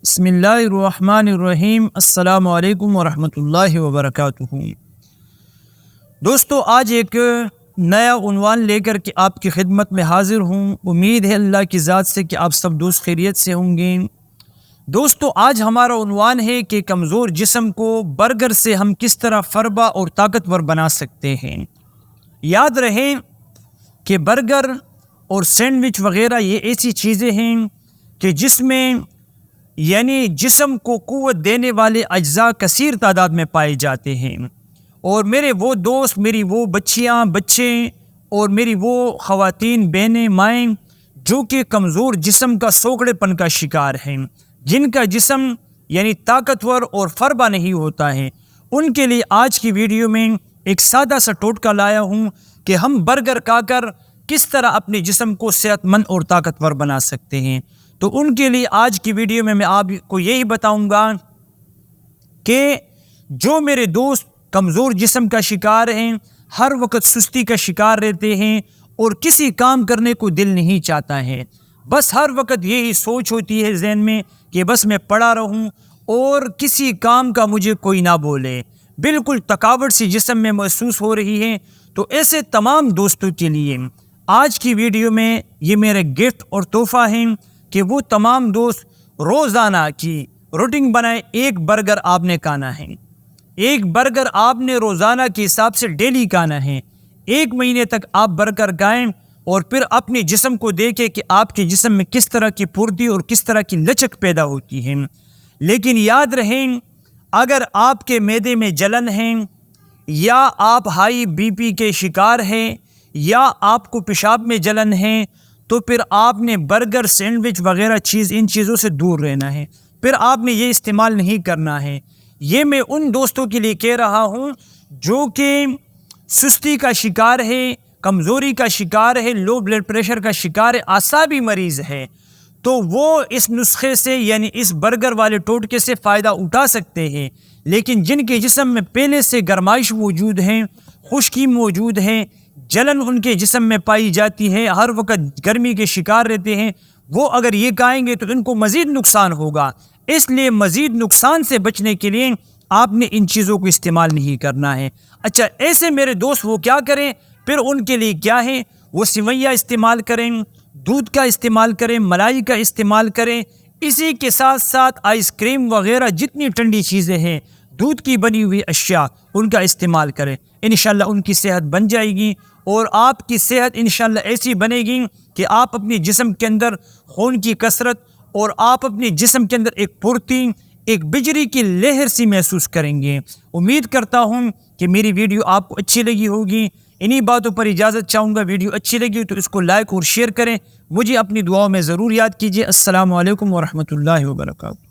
بسم اللہ الرحمن الرحیم۔ السلام علیکم ورحمۃ اللہ وبرکاتہ۔ دوستو، آج ایک نیا عنوان لے کر کے آپ کی خدمت میں حاضر ہوں۔ امید ہے اللہ کی ذات سے کہ آپ سب دوست خیریت سے ہوں گے۔ دوستو، آج ہمارا عنوان ہے کہ کمزور جسم کو برگر سے ہم کس طرح فربا اور طاقتور بنا سکتے ہیں۔ یاد رہے کہ برگر اور سینڈوچ وغیرہ یہ ایسی چیزیں ہیں کہ جس میں جسم کو قوت دینے والے اجزاء کثیر تعداد میں پائے جاتے ہیں، اور میرے وہ دوست، میری وہ بچیاں، بچے اور میری وہ خواتین، بہنیں، مائیں جو کہ کمزور جسم کا سوکڑے پن کا شکار ہیں، جن کا جسم طاقتور اور فربا نہیں ہوتا ہے، ان کے لیے آج کی ویڈیو میں ایک سادہ سا ٹوٹکا لایا ہوں کہ ہم برگر کھا کر کس طرح اپنے جسم کو صحت مند اور طاقتور بنا سکتے ہیں۔ تو ان کے لیے آج کی ویڈیو میں آپ کو یہی بتاؤں گا کہ جو میرے دوست کمزور جسم کا شکار ہیں، ہر وقت سستی کا شکار رہتے ہیں اور کسی کام کرنے کو دل نہیں چاہتا ہے، بس ہر وقت یہی سوچ ہوتی ہے ذہن میں کہ بس میں پڑا رہوں اور کسی کام کا مجھے کوئی نہ بولے، بالکل تھکاوٹ سی جسم میں محسوس ہو رہی ہے۔ تو ایسے تمام دوستوں کے لیے آج کی ویڈیو میں یہ میرے گفٹ اور تحفہ ہیں کہ وہ تمام دوست روزانہ کی روٹین بنائیں۔ ایک برگر آپ نے کھانا ہے، ایک برگر آپ نے روزانہ کے حساب سے ڈیلی کھانا ہے۔ 1 مہینے تک آپ برگر کھائیں اور پھر اپنے جسم کو دیکھیں کہ آپ کے جسم میں کس طرح کی پھرتی اور کس طرح کی لچک پیدا ہوتی ہے۔ لیکن یاد رہیں، اگر آپ کے معدے میں جلن ہے، یا آپ ہائی بی پی کے شکار ہیں، یا آپ کو پیشاب میں جلن ہے، تو پھر آپ نے برگر، سینڈوچ وغیرہ ان چیزوں سے دور رہنا ہے، پھر آپ نے یہ استعمال نہیں کرنا ہے۔ یہ میں ان دوستوں کے لیے کہہ رہا ہوں جو کہ سستی کا شکار ہے، کمزوری کا شکار ہے، لو بلڈ پریشر کا شکار ہے، اعصابی مریض ہے، تو وہ اس نسخے سے اس برگر والے ٹوٹکے سے فائدہ اٹھا سکتے ہیں۔ لیکن جن کے جسم میں پہلے سے گرمائش موجود ہے، خشکی موجود ہے، جلن ان کے جسم میں پائی جاتی ہے، ہر وقت گرمی کے شکار رہتے ہیں، وہ اگر یہ کھائیں گے تو ان کو مزید نقصان ہوگا۔ اس لیے مزید نقصان سے بچنے کے لیے آپ نے ان چیزوں کو استعمال نہیں کرنا ہے۔ اچھا، ایسے میرے دوست وہ کیا کریں؟ پھر ان کے لیے کیا ہے؟ وہ سویاں استعمال کریں، دودھ کا استعمال کریں، ملائی کا استعمال کریں، اسی کے ساتھ ساتھ آئس کریم وغیرہ جتنی ٹھنڈی چیزیں ہیں، دودھ کی بنی ہوئی اشیاء، ان کا استعمال کریں۔ انشاءاللہ ان کی صحت بن جائے گی، اور آپ کی صحت انشاءاللہ ایسی بنے گی کہ آپ اپنے جسم کے اندر خون کی کثرت اور آپ اپنے جسم کے اندر ایک پھرتی، ایک بجلی کی لہر سی محسوس کریں گے۔ امید کرتا ہوں کہ میری ویڈیو آپ کو اچھی لگی ہوگی۔ انہی باتوں پر اجازت چاہوں گا۔ ویڈیو اچھی لگی تو اس کو لائک اور شیئر کریں، مجھے اپنی دعاؤں میں ضرور یاد کیجیے۔ السلام علیکم ورحمۃ اللہ وبرکاتہ۔